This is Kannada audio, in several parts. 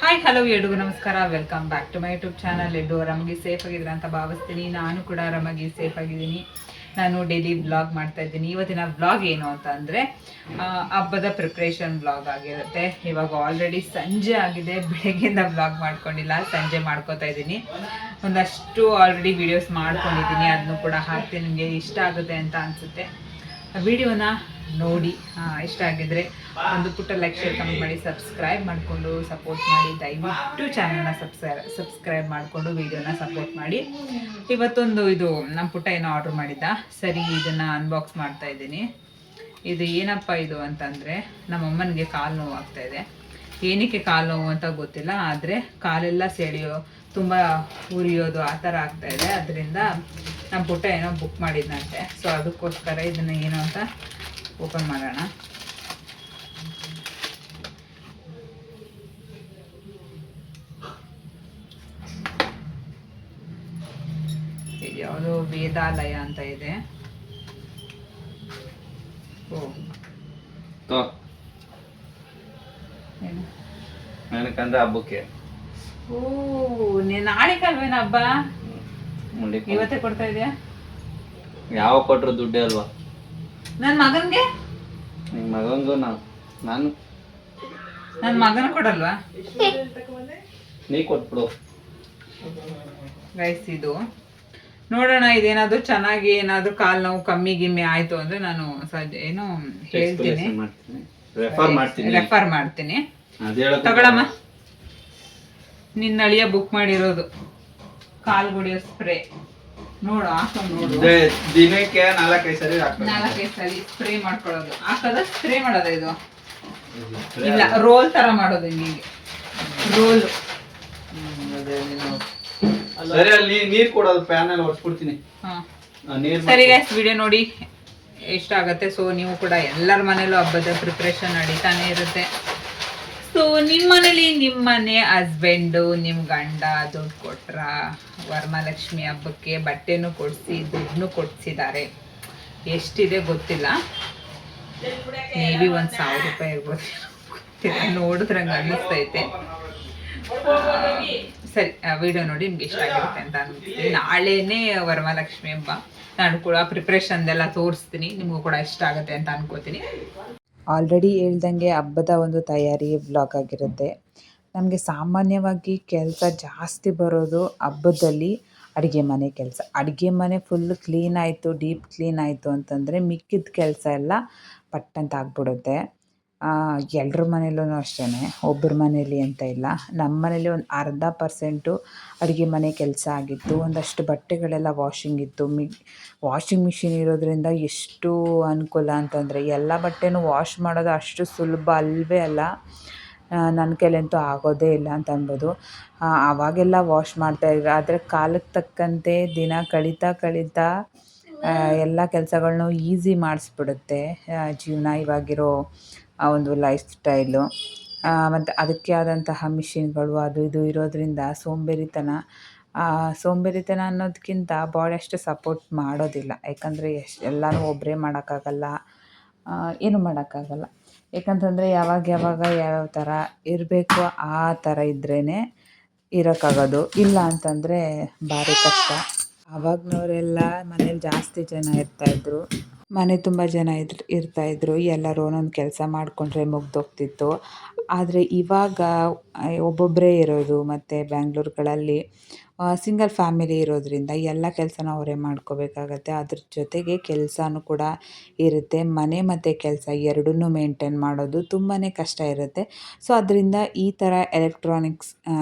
ಹಾಯ್ ಹಲೋ ಎಲ್ರಿಗೂ ನಮಸ್ಕಾರ. Welcome back to my YouTube channel. ಎಲ್ರು ಆರಾಮಾಗಿ ಸೇಫ್ ಆಗಿದ್ರೆ ಅಂತ ಭಾವಿಸ್ತೀನಿ. ನಾನು ಕೂಡ ಆರಾಮಾಗಿ ಸೇಫ್ ಆಗಿದ್ದೀನಿ. ನಾನು ಡೈಲಿ ವ್ಲಾಗ್ ಮಾಡ್ತಾ ಇದ್ದೀನಿ. ಇವತ್ತಿನ ವ್ಲಾಗ್ ಏನು ಅಂತ ಅಂದರೆ ಹಬ್ಬದ ಪ್ರಿಪ್ರೇಷನ್ ವ್ಲಾಗ್ ಆಗಿರುತ್ತೆ. ಇವಾಗ ಆಲ್ರೆಡಿ ಸಂಜೆ ಆಗಿದೆ, ಬೆಳಗ್ಗೆಯಿಂದ ವ್ಲಾಗ್ ಮಾಡ್ಕೊಂಡಿಲ್ಲ, ಸಂಜೆ ಮಾಡ್ಕೋತಾ ಇದ್ದೀನಿ. ಒಂದಷ್ಟು ಆಲ್ರೆಡಿ ವಿಡಿಯೋಸ್ ಮಾಡ್ಕೊಂಡಿದ್ದೀನಿ, ಅದನ್ನು ಕೂಡ ಹಾಕ್ತೀನಿ. ನಿಮಗೆ ಇಷ್ಟ ಆಗುತ್ತೆ ಅಂತ ಅನಿಸುತ್ತೆ. ವಿಡಿಯೋನ ನೋಡಿ ಇಷ್ಟ ಆಗಿದ್ರೆ ಒಂದು ಪುಟ್ಟ ಲೈಕ್ ಶೇರ್ ಕಮೆಂಟ್ ಮಾಡಿ, ಸಬ್ಸ್ಕ್ರೈಬ್ ಮಾಡಿಕೊಂಡು ಸಪೋರ್ಟ್ ಮಾಡಿ. ದಯವಿಟ್ಟು ಚಾನಲ್ನ ಸಬ್ಸ್ಕ್ರೈಬ್ ಮಾಡಿಕೊಂಡು ವಿಡಿಯೋನ ಸಪೋರ್ಟ್ ಮಾಡಿ. ಇವತ್ತೊಂದು ಇದು ನಮ್ಮ ಪುಟ್ಟ ಏನೋ ಆರ್ಡ್ರ್ ಮಾಡಿದ್ದ, ಸರಿ ಇದನ್ನು ಅನ್ಬಾಕ್ಸ್ ಮಾಡ್ತಾ ಇದ್ದೀನಿ. ಇದು ಏನಪ್ಪ ಇದು ಅಂತಂದರೆ, ನಮ್ಮಮ್ಮನಿಗೆ ಕಾಲು ನೋವು ಆಗ್ತಾಯಿದೆ. ಏನಕ್ಕೆ ಕಾಲು ನೋವು ಅಂತ ಗೊತ್ತಿಲ್ಲ, ಆದರೆ ಕಾಲೆಲ್ಲ ಸೆಳೆಯೋ, ತುಂಬ ಉರಿಯೋದು ಆ ಥರ ಆಗ್ತಾಯಿದೆ. ಅದರಿಂದ ನಮ್ಮ ಪುಟ್ಟ ಏನೋ ಬುಕ್ ಮಾಡಿದ್ದಂತೆ. ಸೊ ಅದಕ್ಕೋಸ್ಕರ ಇದನ್ನು ಏನೋ ಅಂತ ಓಪನ್ ಮಾಡೋಣ. ಇದು ಯಾವುದೋ ವೇದಾಲಯ ಅಂತ ಇದೆ. ಏನಕ್ಕಂದ್ರೆ ಹಬ್ಬಕ್ಕೆ. ನಾಳೆ ಕಲ್ವೇನ ಹಬ್ಬ? ಇವತ್ತೇ ಕೊಡ್ತಾ ಇದೆಯಾ? ಯಾವ ಕೊಟ್ರು ದುಡ್ಡೇ ಅಲ್ವಾ? ನನ್ನ ಮಗನ್ಗೆ, ನಿಮ್ಮ ಮಗಂಗೂ ನಾನು ನನ್ನ ಮಗನ ಕೊಡಲ್ವಾ? ನೀ ಕೊಟ್ಬಿಡು ಗೈಸ್. ಇದು ನೋಡೋಣ, ಇದೇನಾದ್ರು ಚೆನ್ನಾಗಿ ಏನಾದ್ರು ಕಾಲು ನೋವು ಕಮ್ಮಿ ಗಿಮ್ಮಿ ಆಯ್ತು ಅಂದ್ರೆ ನಾನು ಏನು ಹೇಳ್ತೀನಿ, ರೆಫರ್ ಮಾಡ್ತೀನಿ. ತಗೊಳಮ್ಮ, ನಿನ್ನ ಅಳಿಯ ಬುಕ್ ಮಾಡಿರೋದು ಕಾಲು ಗುಡಿಯೋ ಸ್ಪ್ರೇ. ನೋಡು, ಹಾಕೊಂಡು ನೋಡು. ದಿನಕ್ಕೆ 4-5 ಸರಿ ಸ್ಪ್ರೇ ಮಾಡ್ಕೊಳ್ಳೋದು. ಹಾಕದ ಸ್ಪ್ರೇ ಮಾಡೋದ? ಇದು ಇಲ್ಲ, ರೋಲ್ ತರ ಮಾಡೋದು. ಹೀಗೆ ರೋಲ್. ಸರಿ, ಅಲ್ಲಿ ನೀರ್ ಕೊಡೋದು, ಪ್ಯಾನ್ ಅಲ್ಲಿ ಹೊಡ್ಸ್ಬಿಡ್ತೀನಿ. ಸರಿ ಗೈಸ್, ವಿಡಿಯೋ ನೋಡಿ ಇಷ್ಟ ಆಗತ್ತೆ. ಸೊ ನೀವು ಕೂಡ ಎಲ್ಲರ ಮನೇಲೂ ಹಬ್ಬದ ಪ್ರಿಪ್ರೇಷನ್ ನಡೀತಾನೆ ಇರುತ್ತೆ. ಸೊ ನಿಮ್ಮ ಮನೇಲಿ ನಿಮ್ಮ ಮನೆ ಹಸ್ಬೆಂಡು, ನಿಮ್ಮ ಗಂಡ ದುಡ್ಡು ಕೊಟ್ರ ವರಮಹಾಲಕ್ಷ್ಮಿ ಹಬ್ಬಕ್ಕೆ ಬಟ್ಟೆನೂ ಕೊಡಿಸಿ ದುಡ್ಡನ್ನು ಕೊಡಿಸಿದ್ದಾರೆ. ಎಷ್ಟಿದೆ ಗೊತ್ತಿಲ್ಲ, ಮೇ ಬಿ 1,000 ರೂಪಾಯಿ ಇರ್ಬೋದು, ಗೊತ್ತಿಲ್ಲ. ನೋಡಿದ್ರಂಗೆ ಅನ್ನಿಸ್ತೈತೆ. ಸರಿ, ವಿಡಿಯೋ ನೋಡಿ ನಿಮ್ಗೆ ಇಷ್ಟ ಆಗಿರುತ್ತೆ ಅಂತ ಅನ್ಸ್ತೀನಿ. ನಾಳೆನೇ ವರಮಹಾಲಕ್ಷ್ಮಿ ಹಬ್ಬ. ನಾನು ಕೂಡ ಪ್ರಿಪ್ರೇಷನ್ದೆಲ್ಲ ತೋರಿಸ್ತೀನಿ, ನಿಮಗೂ ಕೂಡ ಇಷ್ಟ ಆಗುತ್ತೆ ಅಂತ ಅನ್ಕೋತೀನಿ. ಆಲ್ರೆಡಿ ಹೇಳ್ದಂಗೆ ಹಬ್ಬದ ಒಂದು ತಯಾರಿ ವ್ಲಾಗ್ ಆಗಿರುತ್ತೆ. ನಮಗೆ ಸಾಮಾನ್ಯವಾಗಿ ಕೆಲಸ ಜಾಸ್ತಿ ಬರೋದು ಹಬ್ಬದಲ್ಲಿ ಅಡುಗೆ ಮನೆ ಕೆಲಸ. ಅಡುಗೆ ಮನೆ ಫುಲ್ ಕ್ಲೀನ್ ಆಯಿತು, ಡೀಪ್ ಕ್ಲೀನ್ ಆಯಿತು ಅಂತಂದರೆ ಮಿಕ್ಕಿದ ಕೆಲಸ ಎಲ್ಲ ಪಟ್ಟಂತ ಆಗ್ಬಿಡುತ್ತೆ. ಎಲ್ಲರ ಮನೇಲೂ ಅಷ್ಟೇ, ಒಬ್ಬರ ಮನೇಲಿ ಅಂತ ಇಲ್ಲ. ನಮ್ಮ ಮನೇಲಿ ಒಂದು 40% ಅಡುಗೆ ಮನೆ ಕೆಲಸ ಆಗಿತ್ತು. ಒಂದಷ್ಟು ಬಟ್ಟೆಗಳೆಲ್ಲ ವಾಷಿಂಗ್ ಇತ್ತು. ವಾಷಿಂಗ್ ಮಿಷಿನ್ ಇರೋದ್ರಿಂದ ಎಷ್ಟು ಅನುಕೂಲ ಅಂತಂದರೆ ಎಲ್ಲ ಬಟ್ಟೆನೂ ವಾಶ್ ಮಾಡೋದು ಅಷ್ಟು ಸುಲಭ ಅಲ್ಲವೇ ಅಲ್ಲ. ನನ್ನ ಕೈಲಂತೂ ಆಗೋದೇ ಇಲ್ಲ ಅಂತ ಅನ್ಬೋದು. ಆವಾಗೆಲ್ಲ ವಾಶ್ ಮಾಡ್ತಾಯಿದ್ರು, ಆದರೆ ಕಾಲಕ್ಕೆ ತಕ್ಕಂತೆ ದಿನ ಕಳೀತಾ ಎಲ್ಲ ಕೆಲಸಗಳ್ನೂ ಈಸಿ ಮಾಡಿಸ್ಬಿಡುತ್ತೆ ಜೀವನ, ಇವಾಗಿರೋ ಒಂದು ಲೈಫ್ ಸ್ಟೈಲು. ಮತ್ತು ಅದಕ್ಕೆ ಆದಂತಹ ಮಿಷಿನ್ಗಳು ಅದು ಇದು ಇರೋದ್ರಿಂದ ಸೋಂಬೇರಿತನ ಅನ್ನೋದಕ್ಕಿಂತ ಬಾಡಿ ಅಷ್ಟು ಸಪೋರ್ಟ್ ಮಾಡೋದಿಲ್ಲ. ಯಾಕಂದರೆ ಎಲ್ಲನೂ ಒಬ್ಬರೇ ಮಾಡೋಕ್ಕಾಗಲ್ಲ, ಏನೂ ಮಾಡೋಕ್ಕಾಗಲ್ಲ. ಯಾಕಂತಂದರೆ ಯಾವಾಗ ಥರ ಇರಬೇಕು ಆ ಥರ ಇದ್ರೇ ಇರೋಕ್ಕಾಗೋದು. ಇಲ್ಲ ಅಂತಂದರೆ ಭಾರಿ ಕಷ್ಟ. ಆವಾಗಿನವರೆಲ್ಲ ಮನೇಲಿ ಜಾಸ್ತಿ ಜನ ಇರ್ತಾಯಿದ್ರು, ಮನೆ ತುಂಬ ಜನ ಇರ್ತಾಯಿದ್ರು. ಎಲ್ಲರೂ ಒಂದೊಂದು ಕೆಲಸ ಮಾಡಿಕೊಂಡ್ರೆ ಮುಗ್ದೋಗ್ತಿತ್ತು. ಆದರೆ ಇವಾಗ ಒಬ್ಬೊಬ್ಬರೇ ಇರೋದು, ಮತ್ತು ಬ್ಯಾಂಗ್ಳೂರುಗಳಲ್ಲಿ ಸಿಂಗಲ್ ಫ್ಯಾಮಿಲಿ ಇರೋದ್ರಿಂದ ಎಲ್ಲ ಕೆಲಸನೂ ಅವರೇ ಮಾಡ್ಕೋಬೇಕಾಗತ್ತೆ. ಅದ್ರ ಜೊತೆಗೆ ಕೆಲಸನೂ ಕೂಡ ಇರುತ್ತೆ. ಮನೆ ಮತ್ತು ಕೆಲಸ ಎರಡನ್ನೂ ಮೇಂಟೈನ್ ಮಾಡೋದು ತುಂಬಾ ಕಷ್ಟ ಇರುತ್ತೆ. ಸೊ ಅದರಿಂದ ಈ ಥರ ಎಲೆಕ್ಟ್ರಾನಿಕ್ಸ್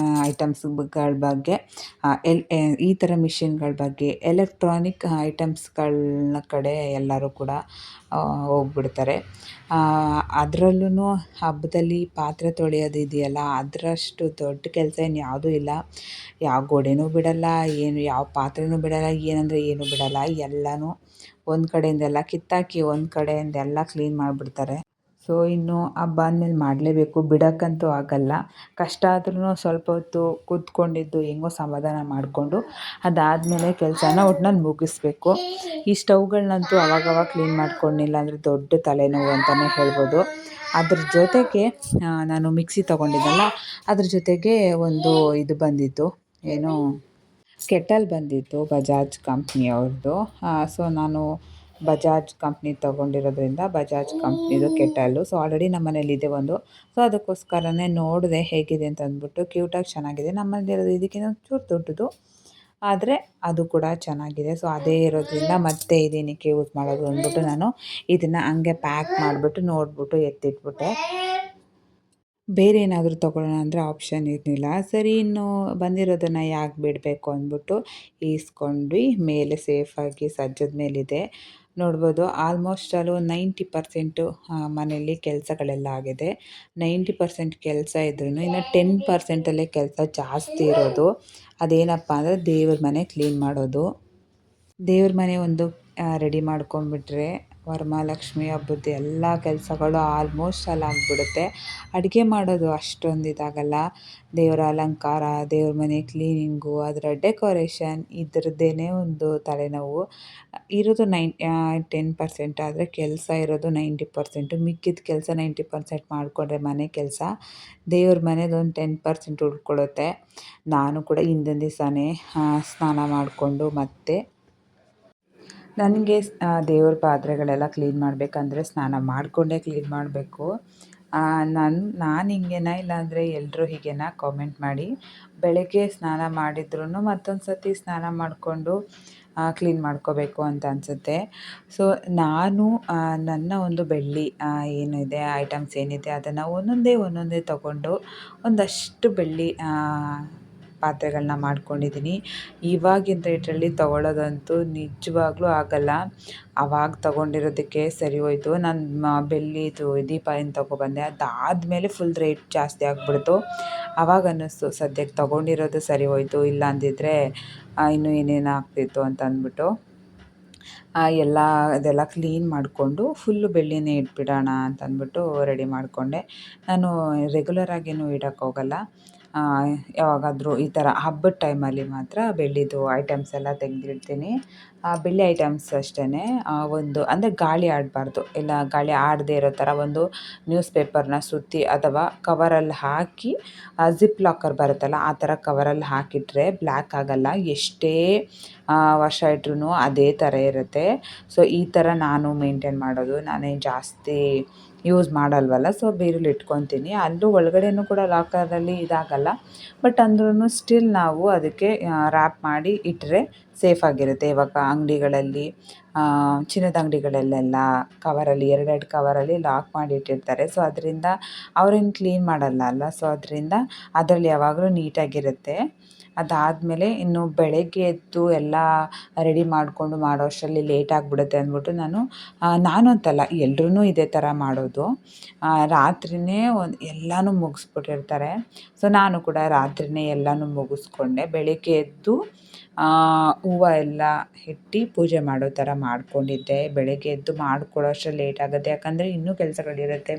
ಐಟಮ್ಸ್ಗಳ ಬಗ್ಗೆ, ಈ ಥರ ಮಿಷಿನ್ಗಳ ಬಗ್ಗೆ, ಎಲೆಕ್ಟ್ರಾನಿಕ್ ಐಟಮ್ಸ್ಗಳ ಕಡೆ ಎಲ್ಲರೂ ಕೂಡ ಹೋಗ್ಬಿಡ್ತಾರೆ. ಅದರಲ್ಲೂ ಹಬ್ಬದಲ್ಲಿ ಪಾತ್ರೆ ತೊಳೆಯೋದು ಇದೆಯಲ್ಲ, ಅದರಷ್ಟು ದೊಡ್ಡ ಕೆಲಸ ಇನ್ನು ಯಾವುದೂ ಇಲ್ಲ. ಯಾವ ಗೋಡೆನೂ ಬಿಡಲ್ಲ, ಯಾವ ಪಾತ್ರೆನೂ ಬಿಡಲ್ಲ, ಏನಂದರೆ ಏನೂ ಬಿಡಲ್ಲ. ಎಲ್ಲನೂ ಒಂದು ಕಡೆಯಿಂದೆಲ್ಲ ಕಿತ್ತಾಕಿ ಒಂದು ಕಡೆಯಿಂದೆಲ್ಲ ಕ್ಲೀನ್ ಮಾಡಿಬಿಡ್ತಾರೆ. ಸೊ ಇನ್ನು ಹಬ್ಬ ಅಂದಮೇಲೆ ಮಾಡಲೇಬೇಕು, ಬಿಡೋಕ್ಕಂತೂ ಆಗಲ್ಲ. ಕಷ್ಟ ಆದ್ರೂ ಸ್ವಲ್ಪ ಹೊತ್ತು ಕೂತ್ಕೊಂಡಿದ್ದು ಹೆಂಗೋ ಸಮಾಧಾನ ಮಾಡಿಕೊಂಡು ಅದಾದಮೇಲೆ ಕೆಲಸನ ಒಟ್ನಲ್ಲಿ ಮುಗಿಸ್ಬೇಕು. ಈ ಸ್ಟವ್ಗಳನ್ನಂತೂ ಅವಾಗವಾಗ ಕ್ಲೀನ್ ಮಾಡ್ಕೊಂಡಿಲ್ಲ ಅಂದರೆ ದೊಡ್ಡ ತಲೆನೋವು ಅಂತಲೇ ಹೇಳ್ಬೋದು. ಅದ್ರ ಜೊತೆಗೆ ನಾನು ಮಿಕ್ಸಿ ತೊಗೊಂಡಿದ್ದಲ್ಲ, ಅದ್ರ ಜೊತೆಗೆ ಒಂದು ಇದು ಬಂದಿತ್ತು, ಏನು ಕೆಟಲ್ ಬಂದಿತ್ತು ಬಜಾಜ್ ಕಂಪ್ನಿಯವ್ರದ್ದು. ಸೊ ನಾನು ಬಜಾಜ್ ಕಂಪ್ನಿ ತೊಗೊಂಡಿರೋದ್ರಿಂದ ಬಜಾಜ್ ಕಂಪ್ನಿದು ಕೆಟಲ್ಲು. ಸೊ ಆಲ್ರೆಡಿ ನಮ್ಮ ಮನೇಲಿದೆ ಒಂದು. ಸೊ ಅದಕ್ಕೋಸ್ಕರನೇ ನೋಡಿದೆ ಹೇಗಿದೆ ಅಂತ ಅಂದ್ಬಿಟ್ಟು. ಕ್ಯೂಟಾಗಿ ಚೆನ್ನಾಗಿದೆ. ನಮ್ಮ ಮನೇಲಿರೋದು ಇದಕ್ಕಿಂತ ಚೂರು ದೊಡ್ಡದು, ಆದರೆ ಅದು ಕೂಡ ಚೆನ್ನಾಗಿದೆ. ಸೊ ಅದೇ ಇರೋದ್ರಿಂದ ಮತ್ತೆ ಇದೇನಕ್ಕೆ ಯೂಸ್ ಮಾಡೋದು ಅಂದ್ಬಿಟ್ಟು ನಾನು ಇದನ್ನು ಹಂಗೆ ಪ್ಯಾಕ್ ಮಾಡಿಬಿಟ್ಟು ನೋಡಿಬಿಟ್ಟು ಎತ್ತಿಟ್ಬಿಟ್ಟೆ. ಬೇರೆ ಏನಾದರೂ ತೊಗೊಳ್ಳೋಣ ಅಂದರೆ ಆಪ್ಷನ್ ಇರಲಿಲ್ಲ. ಸರಿ ಇನ್ನು ಬಂದಿರೋದನ್ನು ಯಾಕೆ ಬಿಡಬೇಕು ಅಂದ್ಬಿಟ್ಟು ಈಸ್ಕೊಂಡ್ವಿ. ಮೇಲೆ ಸೇಫಾಗಿ ಸಜ್ಜದ ಮೇಲಿದೆ ನೋಡ್ಬೋದು. ಆಲ್ಮೋಸ್ಟ್ ಅಲ್ಲೂ 90% ಮನೆಯಲ್ಲಿ ಕೆಲಸಗಳೆಲ್ಲ ಆಗಿದೆ. 90% ಕೆಲಸ ಇದ್ರೂ ಇನ್ನು 10%ಅಲ್ಲೇ ಕೆಲಸ ಜಾಸ್ತಿ ಇರೋದು. ಅದೇನಪ್ಪ ಅಂದರೆ ದೇವ್ರ ಮನೆ ಕ್ಲೀನ್ ಮಾಡೋದು. ದೇವ್ರ ಮನೆ ಒಂದು ರೆಡಿ ಮಾಡ್ಕೊಂಡ್ಬಿಟ್ರೆ ವರಮಹಾಲಕ್ಷ್ಮಿ ಹಬ್ಬದ ಎಲ್ಲ ಕೆಲಸಗಳು ಆಲ್ಮೋಸ್ಟ್ ಅಲ್ಲಿ ಆಗಿಬಿಡುತ್ತೆ. ಅಡುಗೆ ಮಾಡೋದು ಅಷ್ಟೊಂದು ಇದಾಗಲ್ಲ. ದೇವರ ಅಲಂಕಾರ, ದೇವ್ರ ಮನೆ ಕ್ಲೀನಿಂಗು, ಅದರ ಡೆಕೋರೇಷನ್ ಇದ್ರದ್ದೇ ಒಂದು ತಲೆನೋವು ಇರೋದು 10%. ಆದರೆ ಕೆಲಸ ಇರೋದು 90%. ಮಿಕ್ಕಿದ ಕೆಲಸ 90% ಮಾಡಿಕೊಂಡ್ರೆ ಮನೆ ಕೆಲಸ, ದೇವ್ರ ಮನೆದೊಂದು 10% ಉಳ್ಕೊಳ್ಳುತ್ತೆ. ನಾನು ಕೂಡ ಹಿಂದಿನ ದಿವಸನೇ ಸ್ನಾನ ಮಾಡಿಕೊಂಡು ಮತ್ತೆ ನನಗೆ ದೇವ್ರ ಪಾತ್ರೆಗಳೆಲ್ಲ ಕ್ಲೀನ್ ಮಾಡಬೇಕಂದ್ರೆ ಸ್ನಾನ ಮಾಡಿಕೊಂಡೇ ಕ್ಲೀನ್ ಮಾಡಬೇಕು. ನಾನು ಹಿಂಗೇನಾ ಇಲ್ಲಾಂದರೆ ಎಲ್ಲರೂ ಹೀಗೇನಾ ಕಾಮೆಂಟ್ ಮಾಡಿ. ಬೆಳಗ್ಗೆ ಸ್ನಾನ ಮಾಡಿದ್ರೂ ಮತ್ತೊಂದು ಸತಿ ಸ್ನಾನ ಮಾಡಿಕೊಂಡು ಕ್ಲೀನ್ ಮಾಡ್ಕೋಬೇಕು ಅಂತ ಅನಿಸುತ್ತೆ. ಸೊ ನಾನು ನನ್ನ ಒಂದು ಬೆಳ್ಳಿ ಏನಿದೆ ಐಟಮ್ಸ್ ಏನಿದೆ ಅದನ್ನು ಒಂದೊಂದೇ ತಗೊಂಡು ಒಂದಷ್ಟು ಬೆಳ್ಳಿ ಪಾತ್ರೆಗಳನ್ನ ಮಾಡ್ಕೊಂಡಿದ್ದೀನಿ. ಇವಾಗಿನ ರೇಟಲ್ಲಿ ತೊಗೊಳ್ಳೋದಂತೂ ನಿಜವಾಗ್ಲೂ ಆಗಲ್ಲ. ಆವಾಗ ತೊಗೊಂಡಿರೋದಕ್ಕೆ ಸರಿ ಹೋಯಿತು. ನಾನು ಬೆಳ್ಳಿದು ದೀಪ ಏನು ತೊಗೊಬಂದೆ, ಅದಾದಮೇಲೆ ಫುಲ್ ರೇಟ್ ಜಾಸ್ತಿ ಆಗಿಬಿಡ್ತು. ಆವಾಗ ಅನ್ನಿಸ್ತು ಸದ್ಯಕ್ಕೆ ತೊಗೊಂಡಿರೋದು ಸರಿ ಹೋಯಿತು, ಇಲ್ಲ ಅಂದಿದ್ರೆ ಇನ್ನೂ ಏನೇನು ಆಗ್ತಿತ್ತು ಅಂತ ಅಂದ್ಬಿಟ್ಟು ಅದೆಲ್ಲ ಕ್ಲೀನ್ ಮಾಡಿಕೊಂಡು ಫುಲ್ಲು ಬೆಳ್ಳಿನೇ ಇಟ್ಬಿಡೋಣ ಅಂತ ಅಂದ್ಬಿಟ್ಟು ರೆಡಿ ಮಾಡಿಕೊಂಡೆ. ನಾನು ರೆಗ್ಯುಲರಾಗೇನು ಇಡೋಕ್ಕೋಗಲ್ಲ. ಯಾವಾಗಾದರೂ ಈ ಥರ ಹಬ್ಬದ ಟೈಮಲ್ಲಿ ಮಾತ್ರ ಬೆಳ್ಳಿದು ಐಟಮ್ಸ್ ಎಲ್ಲ ತೆಗೆದಿಡ್ತೀನಿ. ಬೆಳ್ಳಿ ಐಟಮ್ಸ್ ಅಷ್ಟೇ ಒಂದು ಅಂದರೆ ಗಾಳಿ ಆಡಬಾರ್ದು, ಇಲ್ಲ ಗಾಳಿ ಆಡದೇ ಇರೋ ಥರ ಒಂದು ನ್ಯೂಸ್ ಪೇಪರ್ನ ಸುತ್ತಿ ಅಥವಾ ಕವರಲ್ಲಿ ಹಾಕಿ, ಜಿಪ್ ಲಾಕರ್ ಬರುತ್ತಲ್ಲ ಆ ಥರ ಕವರಲ್ಲಿ ಹಾಕಿಟ್ರೆ ಬ್ಲ್ಯಾಕ್ ಆಗೋಲ್ಲ. ಎಷ್ಟೇ ವರ್ಷ ಇಟ್ರೂ ಅದೇ ಥರ ಇರುತ್ತೆ. ಸೊ ಈ ಥರ ನಾನು ಮೇಂಟೈನ್ ಮಾಡೋದು. ನಾನೇನು ಜಾಸ್ತಿ ಯೂಸ್ ಮಾಡಲ್ವಲ್ಲ, ಸೊ ಬೀರಲ್ಲಿ ಇಟ್ಕೊತೀನಿ. ಅಲ್ಲೂ ಒಳಗಡೆನೂ ಕೂಡ ಲಾಕರಲ್ಲಿ ಇದಾಗಲ್ಲ. ಬಟ್ ಅಂದ್ರೂ ಸ್ಟಿಲ್ ನಾವು ಅದಕ್ಕೆ ರ್ಯಾಪ್ ಮಾಡಿ ಇಟ್ಟರೆ ಸೇಫಾಗಿರುತ್ತೆ. ಇವಾಗ ಅಂಗಡಿಗಳಲ್ಲಿ ಚಿನ್ನದ ಅಂಗಡಿಗಳಲ್ಲೆಲ್ಲ ಕವರಲ್ಲಿ 2 ಕವರಲ್ಲಿ ಲಾಕ್ ಮಾಡಿ ಇಟ್ಟಿರ್ತಾರೆ. ಸೊ ಅದರಿಂದ ಅವ್ರೇನು ಕ್ಲೀನ್ ಮಾಡಲ್ಲ ಅಲ್ಲ. ಸೊ ಅದರಿಂದ ಅದರಲ್ಲಿ ಯಾವಾಗಲೂ ನೀಟಾಗಿರುತ್ತೆ. ಅದಾದಮೇಲೆ ಇನ್ನು ಬೆಳಗ್ಗೆ ಎದ್ದು ಎಲ್ಲ ರೆಡಿ ಮಾಡಿಕೊಂಡು ಮಾಡೋ ಅಷ್ಟರಲ್ಲಿ ಲೇಟ್ ಆಗಿಬಿಡುತ್ತೆ ಅಂದ್ಬಿಟ್ಟು ನಾನು ಅಂತಲ್ಲ ಎಲ್ರೂ ಇದೇ ಥರ ಮಾಡೋದು. ರಾತ್ರಿಯೇ ಎಲ್ಲನೂ ಮುಗಿಸ್ಬಿಟ್ಟಿರ್ತಾರೆ. ಸೊ ನಾನು ಕೂಡ ರಾತ್ರಿಯೇ ಎಲ್ಲನೂ ಮುಗಿಸ್ಕೊಂಡೆ. ಬೆಳಗ್ಗೆ ಎದ್ದು ಹೂವು ಎಲ್ಲ ಇಟ್ಟು ಪೂಜೆ ಮಾಡೋ ಥರ ಮಾಡ್ಕೊಂಡಿದ್ದೆ. ಬೆಳಗ್ಗೆ ಎದ್ದು ಮಾಡ್ಕೊಳ್ಳೋ ಅಷ್ಟರಲ್ಲಿ ಲೇಟ್ ಆಗುತ್ತೆ. ಯಾಕಂದರೆ ಇನ್ನೂ ಕೆಲಸಗಳಿರುತ್ತೆ.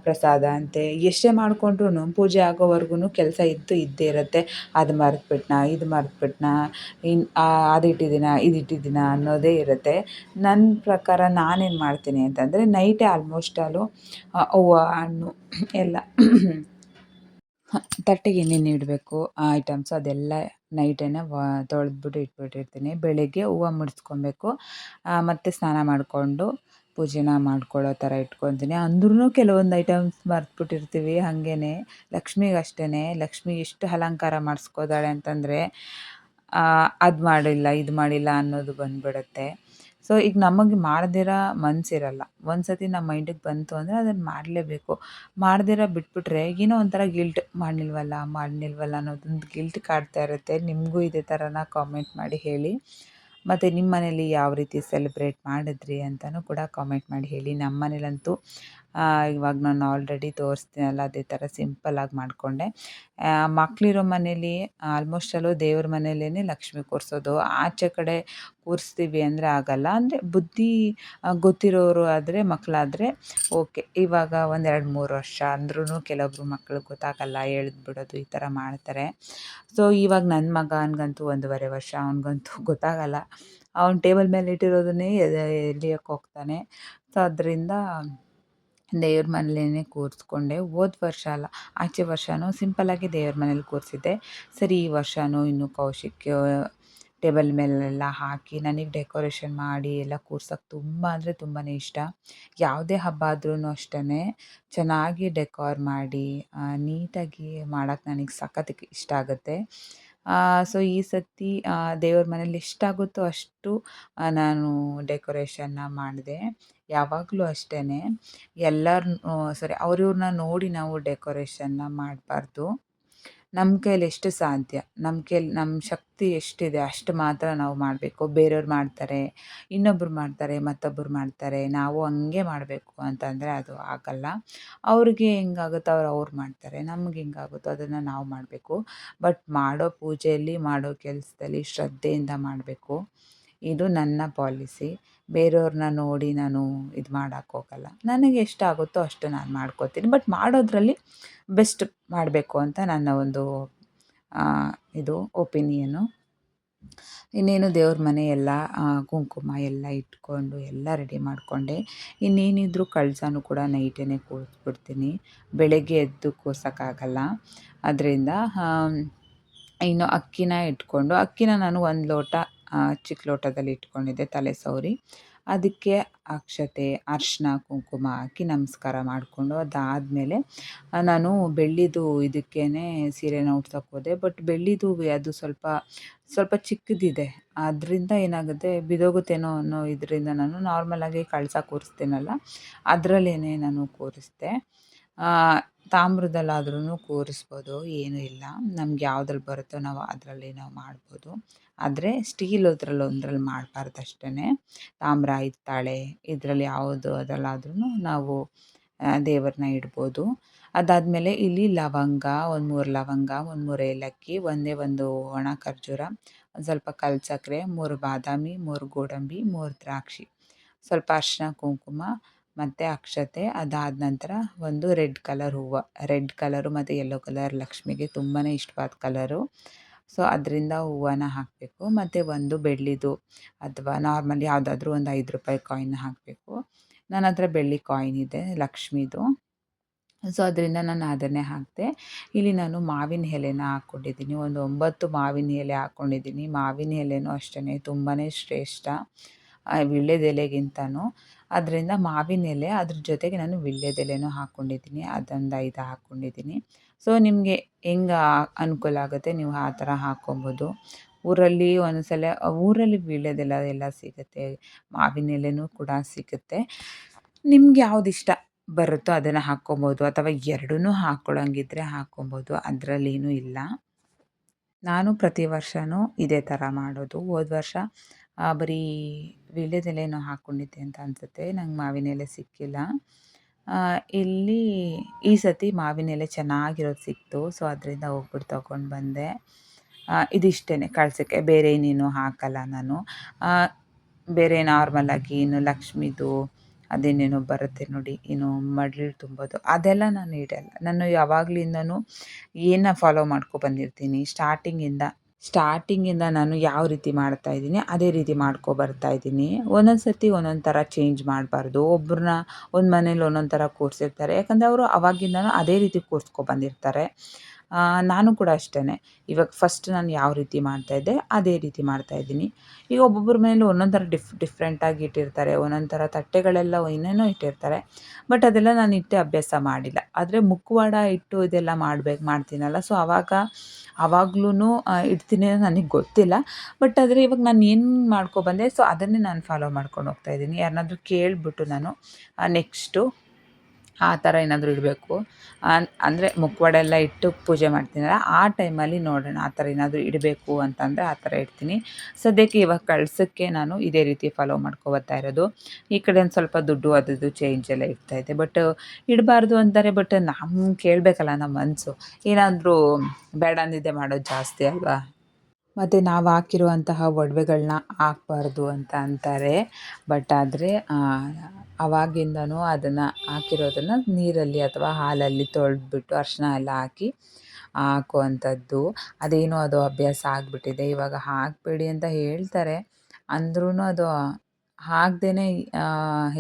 ಪ್ರಸಾದ ಅಂತೆ ಎಷ್ಟೇ ಮಾಡಿಕೊಂಡ್ರೂ ಪೂಜೆ ಆಗೋವರೆಗೂ ಕೆಲಸ ಇದ್ದೇ ಇರುತ್ತೆ. ಅದು ಮರೆತುಬಿಟ್ನಾ, ಇದು ಮರೆತುಬಿಟ್ನಾ, ಅದು ಇಟ್ಟಿದ್ದೀನಾ, ಇದು ಇಟ್ಟಿದ್ದೀನಾ ಅನ್ನೋದೇ ಇರುತ್ತೆ. ನನ್ನ ಪ್ರಕಾರ ನಾನೇನು ಮಾಡ್ತೀನಿ ಅಂತಂದರೆ ನೈಟೇ ಆಲ್ಮೋಸ್ಟ್ ಆಲು ಹೂವು ಹಣ್ಣು ಎಲ್ಲ ತಟ್ಟೆಗೆ ಏನೇನು ಇಡಬೇಕು ಆ ಐಟಮ್ಸ್ ಅದೆಲ್ಲ ನೈಟೇನೆ ತೊಳೆದ್ಬಿಟ್ಟು ಇಟ್ಬಿಟ್ಟಿರ್ತೀನಿ. ಬೆಳಗ್ಗೆ ಹೂವು ಮುಡಿಸ್ಕೊಬೇಕು, ಮತ್ತು ಸ್ನಾನ ಮಾಡಿಕೊಂಡು ಪೂಜೆನ ಮಾಡ್ಕೊಳ್ಳೋ ಥರ ಇಟ್ಕೊತೀನಿ. ಅಂದ್ರೂ ಕೆಲವೊಂದು ಐಟಮ್ಸ್ ಮರೆತುಬಿಟ್ಟಿರ್ತೀವಿ. ಹಾಗೇ ಲಕ್ಷ್ಮಿಗೆ ಅಷ್ಟೇ. ಲಕ್ಷ್ಮಿ ಎಷ್ಟು ಅಲಂಕಾರ ಮಾಡಿಸ್ಕೋತಾಳೆ ಅಂತಂದರೆ ಅದು ಮಾಡಿಲ್ಲ, ಇದು ಮಾಡಿಲ್ಲ ಅನ್ನೋದು ಬಂದುಬಿಡುತ್ತೆ. ಸೊ ಈಗ ನಮಗೆ ಮಾಡ್ದಿರ ಮನಸ್ಸಿರಲ್ಲ. ಒಂದು ಸತಿ ನಮ್ಮ ಮೈಂಡಿಗೆ ಬಂತು ಅಂದರೆ ಅದನ್ನು ಮಾಡಲೇಬೇಕು. ಮಾಡ್ದಿರ ಬಿಟ್ಬಿಟ್ರೆ ಏನೋ ಒಂಥರ ಗಿಲ್ಟ್, ಮಾಡಲಿಲ್ವಲ್ಲ ಅನ್ನೋದೊಂದು ಗಿಲ್ಟ್ ಕಾಡ್ತಾ ಇರುತ್ತೆ. ನಿಮಗೂ ಇದೇ ಥರನ ಕಾಮೆಂಟ್ ಮಾಡಿ ಹೇಳಿ. ಮತ್ತು ನಿಮ್ಮ ಮನೇಲಿ ಯಾವ ರೀತಿ ಸೆಲೆಬ್ರೇಟ್ ಮಾಡಿದ್ರಿ ಅಂತಲೂ ಕೂಡ ಕಾಮೆಂಟ್ ಮಾಡಿ ಹೇಳಿ. ನಮ್ಮ ಮನೇಲಂತೂ ಇವಾಗ ನಾನು ಆಲ್ರೆಡಿ ತೋರಿಸ್ತೀನಲ್ಲ ಅದೇ ಥರ ಸಿಂಪಲ್ಲಾಗಿ ಮಾಡಿಕೊಂಡೆ. ಮಕ್ಕಳಿರೋ ಮನೇಲಿ ಆಲ್ಮೋಸ್ಟ್ ಅಲ್ಲೂ ದೇವ್ರ ಮನೇಲೇ ಲಕ್ಷ್ಮಿ ಕೂರಿಸೋದು. ಆಚೆ ಕಡೆ ಕೂರಿಸ್ತೀವಿ ಅಂದರೆ ಆಗಲ್ಲ. ಅಂದರೆ ಬುದ್ಧಿ ಗೊತ್ತಿರೋರು ಆದರೆ ಮಕ್ಕಳಾದರೆ ಓಕೆ. ಇವಾಗ ಒಂದು 2-3 ವರ್ಷ ಅಂದ್ರೂ ಕೆಲವೊಬ್ರು ಮಕ್ಳಿಗೆ ಗೊತ್ತಾಗಲ್ಲ, ಎಳ್ದು ಬಿಡೋದು ಈ ಥರ ಮಾಡ್ತಾರೆ. ಸೊ ಇವಾಗ ನನ್ನ ಮಗನಿಗಂತೂ 1.5 ವರ್ಷ, ಅವನಿಗಂತೂ ಗೊತ್ತಾಗಲ್ಲ. ಅವ್ನು ಟೇಬಲ್ ಮೇಲೆ ಇಟ್ಟಿರೋದನ್ನೇ ಎಲಿಯಕ್ಕೆ ಹೋಗ್ತಾನೆ. ಸೊ ಅದರಿಂದ ದೇವ್ರ ಮನೇಲೇ ಕೂರಿಸ್ಕೊಂಡೆ. ಹೋದ ವರ್ಷ ಅಲ್ಲ, ಆಚೆ ವರ್ಷವೂ ಸಿಂಪಲ್ಲಾಗಿ ದೇವ್ರ ಮನೇಲಿ ಕೂರಿಸಿದ್ದೆ. ಸರಿ ಈ ವರ್ಷವೂ ಇನ್ನು ಕೌಶಿಕ್ ಟೇಬಲ್ ಮೇಲೆಲ್ಲ ಹಾಕಿ ನನಗೆ ಡೆಕೋರೇಷನ್ ಮಾಡಿ ಎಲ್ಲ ಕೂರ್ಸೋಕ್ಕೆ ತುಂಬ ಅಂದರೆ ತುಂಬಾ ಇಷ್ಟ. ಯಾವುದೇ ಹಬ್ಬ ಆದ್ರೂ ಅಷ್ಟೇ ಚೆನ್ನಾಗಿ ಡೆಕೋರ್ ಮಾಡಿ ನೀಟಾಗಿ ಮಾಡೋಕ್ಕೆ ನನಗೆ ಸಖತ್ ಇಷ್ಟ ಆಗುತ್ತೆ. ಸೊ ಈ ಸತಿ ದೇವ್ರ ಮನೇಲಿ ಎಷ್ಟಾಗುತ್ತೋ ಅಷ್ಟು ನಾನು ಡೆಕೋರೇಷನ್ನ ಮಾಡಿದೆ. ಯಾವಾಗಲೂ ಅಷ್ಟೇ ಎಲ್ಲರನ್ನೂ ಅವ್ರಿವ್ರನ್ನ ನೋಡಿ ನಾವು ಡೆಕೋರೇಷನ್ನ ಮಾಡಬಾರ್ದು. ನಮ್ಮ ಕೈಲಿ ಎಷ್ಟು ಸಾಧ್ಯ, ನಮ್ಮ ಶಕ್ತಿ ಎಷ್ಟಿದೆ ಅಷ್ಟು ಮಾತ್ರ ನಾವು ಮಾಡಬೇಕು. ಬೇರೆಯವ್ರು ಮಾಡ್ತಾರೆ, ಇನ್ನೊಬ್ರು ಮಾಡ್ತಾರೆ, ಮತ್ತೊಬ್ಬರು ಮಾಡ್ತಾರೆ, ನಾವು ಹಂಗೆ ಮಾಡಬೇಕು ಅಂತಂದರೆ ಅದು ಆಗಲ್ಲ. ಅವ್ರಿಗೆ ಹೆಂಗಾಗುತ್ತೋ ಅವ್ರು ಮಾಡ್ತಾರೆ, ನಮ್ಗೆ ಹೆಂಗಾಗುತ್ತೋ ಅದನ್ನು ನಾವು ಮಾಡಬೇಕು. ಬಟ್ ಮಾಡೋ ಪೂಜೆಯಲ್ಲಿ, ಮಾಡೋ ಕೆಲಸದಲ್ಲಿ ಶ್ರದ್ಧೆಯಿಂದ ಮಾಡಬೇಕು. ಇದು ನನ್ನ ಪಾಲಿಸಿ. ಬೇರೆಯವ್ರನ್ನ ನೋಡಿ ನಾನು ಇದು ಮಾಡೋಕ್ಕೆ ಹೋಗಲ್ಲ. ನನಗೆ ಎಷ್ಟಾಗುತ್ತೋ ಅಷ್ಟು ನಾನು ಮಾಡ್ಕೋತೀನಿ. ಬಟ್ ಮಾಡೋದ್ರಲ್ಲಿ ಬೆಸ್ಟ್ ಮಾಡಬೇಕು ಅಂತ ನನ್ನ ಒಂದು ಇದು ಒಪಿನಿಯನು. ಇನ್ನೇನು ದೇವ್ರ ಮನೆ ಎಲ್ಲ ಕುಂಕುಮ ಎಲ್ಲ ಇಟ್ಕೊಂಡು ಎಲ್ಲ ರೆಡಿ ಮಾಡಿಕೊಂಡೆ. ಇನ್ನೇನಿದ್ರು ಕಳಸನೂ ಕೂಡ ನೈಟೇ ಕೂರಿಸ್ಬಿಡ್ತೀನಿ, ಬೆಳಗ್ಗೆ ಎದ್ದು ಕೂರ್ಸೋಕ್ಕಾಗಲ್ಲ. ಅದರಿಂದ ಇನ್ನು ಅಕ್ಕಿನ ಇಟ್ಕೊಂಡು, ಅಕ್ಕಿನ ನಾನು 1 ಲೋಟ ಚಿಕ್ಕ ಲೋಟದಲ್ಲಿ ಇಟ್ಕೊಂಡಿದ್ದೆ ತಲೆ ಸವರಿ. ಅದಕ್ಕೆ ಅಕ್ಷತೆ, ಅರಿಶಿನ, ಕುಂಕುಮ ಹಾಕಿ ನಮಸ್ಕಾರ ಮಾಡಿಕೊಂಡು ಅದಾದಮೇಲೆ ನಾನು ಬೆಳ್ಳಿದು ಇದಕ್ಕೇ ಸೀರೆನ ಉಡ್ಸೋಕ್ಕೆ ಹೋದೆ. ಬಟ್ ಬೆಳ್ಳಿದು ಅದು ಸ್ವಲ್ಪ ಚಿಕ್ಕದಿದೆ. ಅದರಿಂದ ಏನಾಗುತ್ತೆ, ಬಿದ್ದೋಗುತ್ತೇನೋ ಅನ್ನೋ ಇದರಿಂದ ನಾನು ನಾರ್ಮಲಾಗಿ ಕಳಸ ಕೂರಿಸ್ತೀನಲ್ಲ ಅದರಲ್ಲೇ ನಾನು ಕೂರಿಸಿದೆ. ತಾಮ್ರದಲ್ಲಾದ್ರೂ ಕೂರಿಸ್ಬೋದು, ಏನೂ ಇಲ್ಲ. ನಮ್ಗೆ ಯಾವುದ್ರಲ್ಲಿ ಬರುತ್ತೋ ನಾವು ಅದರಲ್ಲಿ ನಾವು ಮಾಡ್ಬೋದು. ಆದರೆ ಸ್ಟೀಲ್ ಒಂದ್ರಲ್ಲಿ ಮಾಡಬಾರ್ದು ಅಷ್ಟೇ. ತಾಮ್ರ, ಹಿತ್ತಾಳೆ ಇದರಲ್ಲಿ ಯಾವುದು ಅದರಲ್ಲಾದ್ರೂ ನಾವು ದೇವ್ರನ್ನ ಇಡ್ಬೋದು. ಅದಾದಮೇಲೆ ಇಲ್ಲಿ ಲವಂಗ, 3 ಲವಂಗ, 3 ಏಲಕ್ಕಿ, ಒಂದು ಒಣ ಖರ್ಜೂರ, ಒಂದು ಸ್ವಲ್ಪ ಕಲ್ಲು ಸಕ್ಕರೆ, 3 ಬಾದಾಮಿ, 3 ಗೋಡಂಬಿ, 3 ದ್ರಾಕ್ಷಿ, ಸ್ವಲ್ಪ ಅರಿಶಿನ, ಕುಂಕುಮ ಮತ್ತು ಅಕ್ಷತೆ. ಅದಾದ ನಂತರ ಒಂದು ರೆಡ್ ಕಲರ್ ಹೂವು. ರೆಡ್ ಕಲರು ಮತ್ತು ಯೆಲ್ಲೋ ಕಲರ್ ಲಕ್ಷ್ಮಿಗೆ ತುಂಬಾ ಇಷ್ಟವಾದ ಕಲರು. ಸೊ ಅದರಿಂದ ಹೂವನ್ನ ಹಾಕಬೇಕು. ಮತ್ತು ಒಂದು ಬೆಳ್ಳಿದು ಅಥವಾ ನಾರ್ಮಲ್ ಯಾವುದಾದ್ರೂ ಒಂದು ₹5 ಕಾಯಿನ್ ಹಾಕಬೇಕು. ನನ್ನ ಹತ್ರ ಬೆಳ್ಳಿ ಕಾಯಿನ್ ಇದೆ ಲಕ್ಷ್ಮೀದು. ಸೊ ಅದರಿಂದ ನಾನು ಅದನ್ನೇ ಹಾಕಿದೆ. ಇಲ್ಲಿ ನಾನು ಮಾವಿನ ಎಲೆನ ಹಾಕ್ಕೊಂಡಿದ್ದೀನಿ. ಒಂದು 9 ಮಾವಿನ ಎಲೆ ಹಾಕ್ಕೊಂಡಿದ್ದೀನಿ. ಮಾವಿನ ಎಲೆನೂ ಅಷ್ಟೇ ತುಂಬಾ ಶ್ರೇಷ್ಠ ವೀಳ್ಯದೆಲೆಗಿಂತನೂ. ಅದರಿಂದ ಮಾವಿನ ಎಲೆ, ಅದ್ರ ಜೊತೆಗೆ ನಾನು ವೀಳ್ಯದೆಲೆನೂ ಹಾಕ್ಕೊಂಡಿದ್ದೀನಿ. ಅದೊಂದು 5 ಹಾಕ್ಕೊಂಡಿದ್ದೀನಿ. ಸೊ ನಿಮಗೆ ಹೆಂಗೆ ಅನುಕೂಲ ಆಗುತ್ತೆ ನೀವು ಆ ಥರ ಹಾಕ್ಕೊಬೋದು. ಊರಲ್ಲಿ ಒಂದೊಂದ್ಸಲ ಊರಲ್ಲಿ ವೀಳ್ಯದೆಲೆ ಎಲ್ಲ ಸಿಗುತ್ತೆ, ಮಾವಿನ ಎಲೆನೂ ಕೂಡ ಸಿಗುತ್ತೆ. ನಿಮ್ಗೆ ಯಾವ್ದು ಇಷ್ಟ ಬರುತ್ತೋ ಅದನ್ನು ಹಾಕ್ಕೊಬೋದು, ಅಥವಾ ಎರಡನ್ನೂ ಹಾಕ್ಕೊಳ್ಳೋಂಗಿದ್ರೆ ಹಾಕ್ಕೊಬೋದು, ಅದರಲ್ಲೇನೂ ಇಲ್ಲ. ನಾನು ಪ್ರತಿ ವರ್ಷವೂ ಇದೇ ಥರ ಮಾಡೋದು. ಹೋದ ವರ್ಷ ಬರೀ ವೀಳ್ಯದೆಲೆನೂ ಹಾಕ್ಕೊಂಡಿದ್ದೆ ಅಂತ ಅನಿಸುತ್ತೆ, ನಂಗೆ ಮಾವಿನ ಎಲೆ ಸಿಕ್ಕಿಲ್ಲ. ಇಲ್ಲಿ ಈ ಸತಿ ಮಾವಿನ ಎಲೆ ಚೆನ್ನಾಗಿರೋದು ಸಿಕ್ತು. ಸೊ ಅದರಿಂದ ಹೋಗ್ಬಿಟ್ಟು ತೊಗೊಂಡು ಬಂದೆ. ಇದಿಷ್ಟೇ ಕಳಸಕ್ಕೆ, ಬೇರೆ ಇನ್ನೇನು ಹಾಕಲ್ಲ ನಾನು. ಬೇರೆ ನಾರ್ಮಲಾಗಿ ಇನ್ನು ಲಕ್ಷ್ಮೀದು ಅದೇನೇನೋ ಬರುತ್ತೆ ನೋಡಿ, ಇನ್ನು ಮಡ್ಲು ತುಂಬೋದು, ಅದೆಲ್ಲ ನಾನು ಇಡಲ್ಲ. ನಾನು ಯಾವಾಗಲಿಂದನೂ ಏನು ಫಾಲೋ ಬಂದಿರ್ತೀನಿ, ಸ್ಟಾರ್ಟಿಂಗಿಂದ ನಾನು ಯಾವ ರೀತಿ ಮಾಡ್ತಾಯಿದ್ದೀನಿ ಅದೇ ರೀತಿ ಬರ್ತಾಯಿದ್ದೀನಿ. ಒಂದೊಂದು ಸರ್ತಿ ಒಂದೊಂದು ಥರ ಚೇಂಜ್ ಮಾಡಬಾರ್ದು. ಒಬ್ಬರನ್ನ ಒಂದು ಮನೇಲಿ ಒಂದೊಂದು ಥರ ಕೂರಿಸಿರ್ತಾರೆ, ಯಾಕಂದರೆ ಅವರು ಅವಾಗಿಂದನೂ ಅದೇ ರೀತಿ ಬಂದಿರ್ತಾರೆ. ನಾನು ಕೂಡ ಅಷ್ಟೇ. ಇವಾಗ ಫಸ್ಟ್ ನಾನು ಯಾವ ರೀತಿ ಮಾಡ್ತಾಯಿದ್ದೆ ಅದೇ ರೀತಿ ಮಾಡ್ತಾಯಿದ್ದೀನಿ. ಈಗ ಒಬ್ಬೊಬ್ಬರ ಮನೇಲಿ ಒಂದೊಂದು ಥರ ಡಿಫ್ರೆಂಟಾಗಿ ಇಟ್ಟಿರ್ತಾರೆ, ಒಂದೊಂದು ಥರ ತಟ್ಟೆಗಳೆಲ್ಲ ಏನೇನೋ ಇಟ್ಟಿರ್ತಾರೆ. ಬಟ್ ಅದೆಲ್ಲ ನಾನು ಇಟ್ಟೆ ಅಭ್ಯಾಸ ಮಾಡಿಲ್ಲ. ಆದರೆ ಮುಖವಾಡ ಇಟ್ಟು ಇದೆಲ್ಲ ಮಾಡ್ತೀನಲ್ಲ, ಸೊ ಆವಾಗ್ಲೂ ಇಡ್ತೀನಿ ನನಗೆ ಗೊತ್ತಿಲ್ಲ. ಬಟ್ ಆದರೆ ಇವಾಗ ನಾನು ಏನು ಬಂದೆ, ಸೊ ಅದನ್ನೇ ನಾನು ಫಾಲೋ ಮಾಡ್ಕೊಂಡು ಹೋಗ್ತಾಯಿದ್ದೀನಿ. ಯಾರನ್ನಾದ್ರೂ ಕೇಳಿಬಿಟ್ಟು ನಾನು ನೆಕ್ಸ್ಟು ಆ ಥರ ಏನಾದರೂ ಇಡಬೇಕು. ಅಂದರೆ ಮುಖವಾಡ ಎಲ್ಲ ಇಟ್ಟು ಪೂಜೆ ಮಾಡ್ತೀನಲ್ಲ ಆ ಟೈಮಲ್ಲಿ ನೋಡೋಣ ಆ ಥರ ಏನಾದರೂ ಇಡಬೇಕು ಅಂತಂದರೆ ಆ ಥರ ಇಡ್ತೀನಿ. ಸದ್ಯಕ್ಕೆ ಇವಾಗ ಕಳ್ಸೋಕ್ಕೆ ನಾನು ಇದೇ ರೀತಿ ಫಾಲೋ ಮಾಡ್ಕೊಬರ್ತಾ ಇರೋದು. ಈ ಕಡೆ ಒಂದು ಸ್ವಲ್ಪ ದುಡ್ಡು ಅದು ಚೇಂಜ್ ಎಲ್ಲ ಇಡ್ತಾಯಿದ್ದೆ. ಬಟ್ ಇಡಬಾರ್ದು ಅಂತಾರೆ, ಬಟ್ ನಮ್ಮ ಕೇಳಬೇಕಲ್ಲ ನಮ್ಮ ಮನಸ್ಸು. ಏನಾದರೂ ಬೇಡ ಅಂದಿದ್ದೆ ಮಾಡೋದು ಜಾಸ್ತಿ ಅಲ್ವಾ. ಮತ್ತು ನಾವು ಹಾಕಿರುವಂತಹ ಒಡವೆಗಳನ್ನ ಹಾಕ್ಬಾರ್ದು ಅಂತ ಅಂತಾರೆ. ಬಟ್ ಆದರೆ ಆವಾಗಿಂದನೂ ಅದನ್ನು ಹಾಕಿರೋದನ್ನು ನೀರಲ್ಲಿ ಅಥವಾ ಹಾಲಲ್ಲಿ ತೊಳೆದ್ಬಿಟ್ಟು ಅರಿಶಿನ ಎಲ್ಲ ಹಾಕಿ ಹಾಕುವಂಥದ್ದು. ಅದೇನೋ ಅದು ಅಭ್ಯಾಸ ಆಗಿಬಿಟ್ಟಿದೆ. ಇವಾಗ ಹಾಕಬೇಡಿ ಅಂತ ಹೇಳ್ತಾರೆ, ಅಂದ್ರೂ ಅದು ಹಾಕ್ದೇ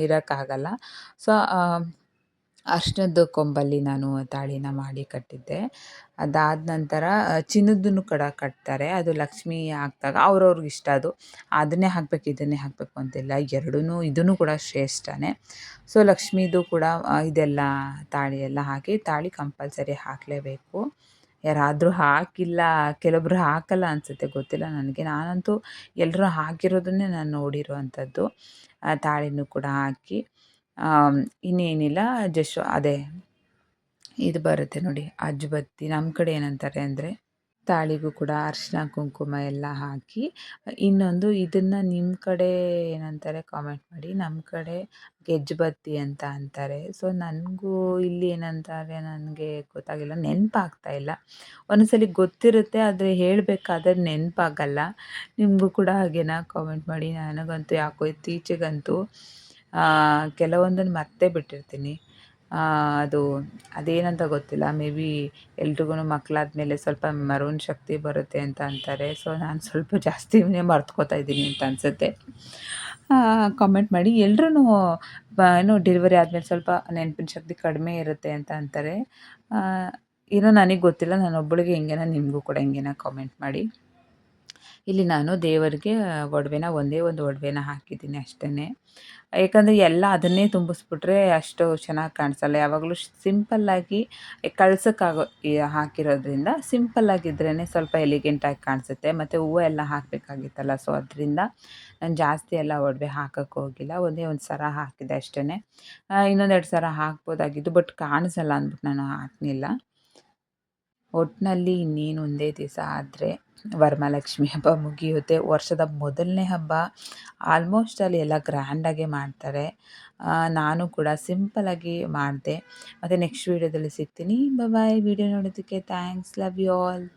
ಇರೋಕ್ಕಾಗಲ್ಲ. ಸೊ ಅರಿಶಿಣದ ಕೊಂಬಲ್ಲಿ ನಾನು ತಾಳಿನ ಮಾಡಿ ಕಟ್ಟಿದ್ದೆ. ಅದಾದ ನಂತರ ಚಿನ್ನದನ್ನು ಕೂಡ ಕಟ್ತಾರೆ. ಅದು ಲಕ್ಷ್ಮಿ ಹಾಕ್ದಾಗ ಅವ್ರವ್ರಿಗೆ ಇಷ್ಟ ಅದು. ಅದನ್ನೇ ಹಾಕಬೇಕು ಇದನ್ನೇ ಹಾಕಬೇಕು ಅಂತಿಲ್ಲ, ಎರಡೂ ಇದೂ ಕೂಡ ಶ್ರೇಷ್ಠನೇ. ಸೊ ಲಕ್ಷ್ಮೀದು ಕೂಡ ಇದೆಲ್ಲ ತಾಳಿ ಎಲ್ಲ ಹಾಕಿ, ತಾಳಿ ಕಂಪಲ್ಸರಿ ಹಾಕಲೇಬೇಕು. ಯಾರಾದರೂ ಹಾಕಿಲ್ಲ, ಕೆಲವೊಬ್ರು ಹಾಕಲ್ಲ ಅನಿಸುತ್ತೆ, ಗೊತ್ತಿಲ್ಲ ನನಗೆ. ನಾನಂತೂ ಎಲ್ಲರೂ ಹಾಕಿರೋದನ್ನೇ ನಾನು ನೋಡಿರುವಂಥದ್ದು. ತಾಳಿನೂ ಕೂಡ ಹಾಕಿ ಇನ್ನೇನಿಲ್ಲ, ಜಸ್ಟ್ ಅದೇ ಇದು ಬರುತ್ತೆ ನೋಡಿ ಅಜ್ಬತ್ತಿ. ನಮ್ಮ ಕಡೆ ಏನಂತಾರೆ ಅಂದರೆ ತಾಳಿಗೂ ಕೂಡ ಅರಿಶಿನ ಕುಂಕುಮ ಎಲ್ಲ ಹಾಕಿ, ಇನ್ನೊಂದು ಇದನ್ನು ನಿಮ್ಮ ಕಡೆ ಏನಂತಾರೆ ಕಾಮೆಂಟ್ ಮಾಡಿ. ನಮ್ಮ ಕಡೆ ಗೆಜ್ಜುಬತ್ತಿ ಅಂತ ಅಂತಾರೆ. ಸೊ ನನಗೂ ಇಲ್ಲಿ ಏನಂತಾರೆ ನನಗೆ ಗೊತ್ತಾಗಿಲ್ಲ, ನೆನಪಾಗ್ತಾ ಇಲ್ಲ. ಒಂದೊಂದ್ಸಲಿ ಗೊತ್ತಿರುತ್ತೆ ಆದರೆ ಹೇಳಬೇಕಾದ್ರೆ ನೆನಪಾಗಲ್ಲ. ನಿಮಗೂ ಕೂಡ ಹಾಗೇನಾ ಕಾಮೆಂಟ್ ಮಾಡಿ. ನನಗಂತೂ ಯಾಕೋ ಇತ್ತೀಚೆಗಂತೂ ಕೆಲವೊಂದನ್ನು ಮರ್ತೇ ಬಿಟ್ಟಿರ್ತೀನಿ. ಅದು ಅದೇನಂತ ಗೊತ್ತಿಲ್ಲ. ಮೇ ಬಿ ಎಲ್ರಿಗೂ ಮಕ್ಕಳಾದ್ಮೇಲೆ ಸ್ವಲ್ಪ ಮರುವಿನ ಶಕ್ತಿ ಬರುತ್ತೆ ಅಂತ ಅಂತಾರೆ. ಸೊ ನಾನು ಸ್ವಲ್ಪ ಜಾಸ್ತಿನೇ ಮರ್ತ್ಕೋತಾ ಇದ್ದೀನಿ ಅಂತ ಅನಿಸುತ್ತೆ. ಕಾಮೆಂಟ್ ಮಾಡಿ. ಎಲ್ರೂ ಏನು ಡೆಲಿವರಿ ಆದಮೇಲೆ ಸ್ವಲ್ಪ ನೆನಪಿನ ಶಕ್ತಿ ಕಡಿಮೆ ಇರುತ್ತೆ ಅಂತ ಅಂತಾರೆ. ಏನೋ ನನಗೆ ಗೊತ್ತಿಲ್ಲ, ನಾನೊಬ್ಬಳಿಗೆ ಹಿಂಗೇನ, ನಿಮಗೂ ಕೂಡ ಹಿಂಗೇನ ಕಾಮೆಂಟ್ ಮಾಡಿ. ಇಲ್ಲಿ ನಾನು ದೇವರಿಗೆ ಒಂದೇ ಒಂದು ಒಡವೆನ ಹಾಕಿದ್ದೀನಿ ಅಷ್ಟೇ. ಏಕೆಂದರೆ ಎಲ್ಲ ಅದನ್ನೇ ತುಂಬಿಸ್ಬಿಟ್ರೆ ಅಷ್ಟು ಚೆನ್ನಾಗಿ ಕಾಣಿಸಲ್ಲ. ಯಾವಾಗಲೂ ಸಿಂಪಲ್ಲಾಗಿ ಕಳ್ಸೋಕ್ಕಾಗೋ ಹಾಕಿರೋದ್ರಿಂದ ಸಿಂಪಲ್ಲಾಗಿದ್ರೇ ಸ್ವಲ್ಪ ಎಲಿಗೆಂಟಾಗಿ ಕಾಣಿಸುತ್ತೆ. ಮತ್ತು ಹೂವು ಎಲ್ಲ ಹಾಕಬೇಕಾಗಿತ್ತಲ್ಲ, ಸೊ ಅದರಿಂದ ನಾನು ಜಾಸ್ತಿ ಎಲ್ಲ ಒಡವೆ ಹಾಕೋಕ್ಕೆ ಹೋಗಿಲ್ಲ. ಒಂದೇ ಒಂದು ಸರ ಹಾಕಿದೆ ಅಷ್ಟೇ. ಇನ್ನೊಂದೆರಡು ಸರ ಹಾಕ್ಬೋದಾಗಿತ್ತು, ಬಟ್ ಕಾಣಿಸಲ್ಲ ಅಂದ್ಬಿಟ್ಟು ನಾನು ಹಾಕಲಿಲ್ಲ. ಒಟ್ಟಿನಲ್ಲಿ ಇನ್ನೇನು ಒಂದೇ ದಿವಸ ಆದರೆ ವರಮಹಾಲಕ್ಷ್ಮಿ ಹಬ್ಬ ಮುಗಿಯುತ್ತೆ. ವರ್ಷದ ಮೊದಲನೇ ಹಬ್ಬ. ಆಲ್ಮೋಸ್ಟ್ ಅಲ್ಲಿ ಎಲ್ಲ ಗ್ರ್ಯಾಂಡಾಗೆ ಮಾಡ್ತಾರೆ. ನಾನು ಕೂಡ ಸಿಂಪಲಾಗಿ ಮಾಡಿದೆ. ಮತ್ತು ನೆಕ್ಸ್ಟ್ ವೀಡಿಯೋದಲ್ಲಿ ಸಿಗ್ತೀನಿ. ಬಾಯ್. ವಿಡಿಯೋ ನೋಡೋದಕ್ಕೆ ಥ್ಯಾಂಕ್ಸ್. Love you all.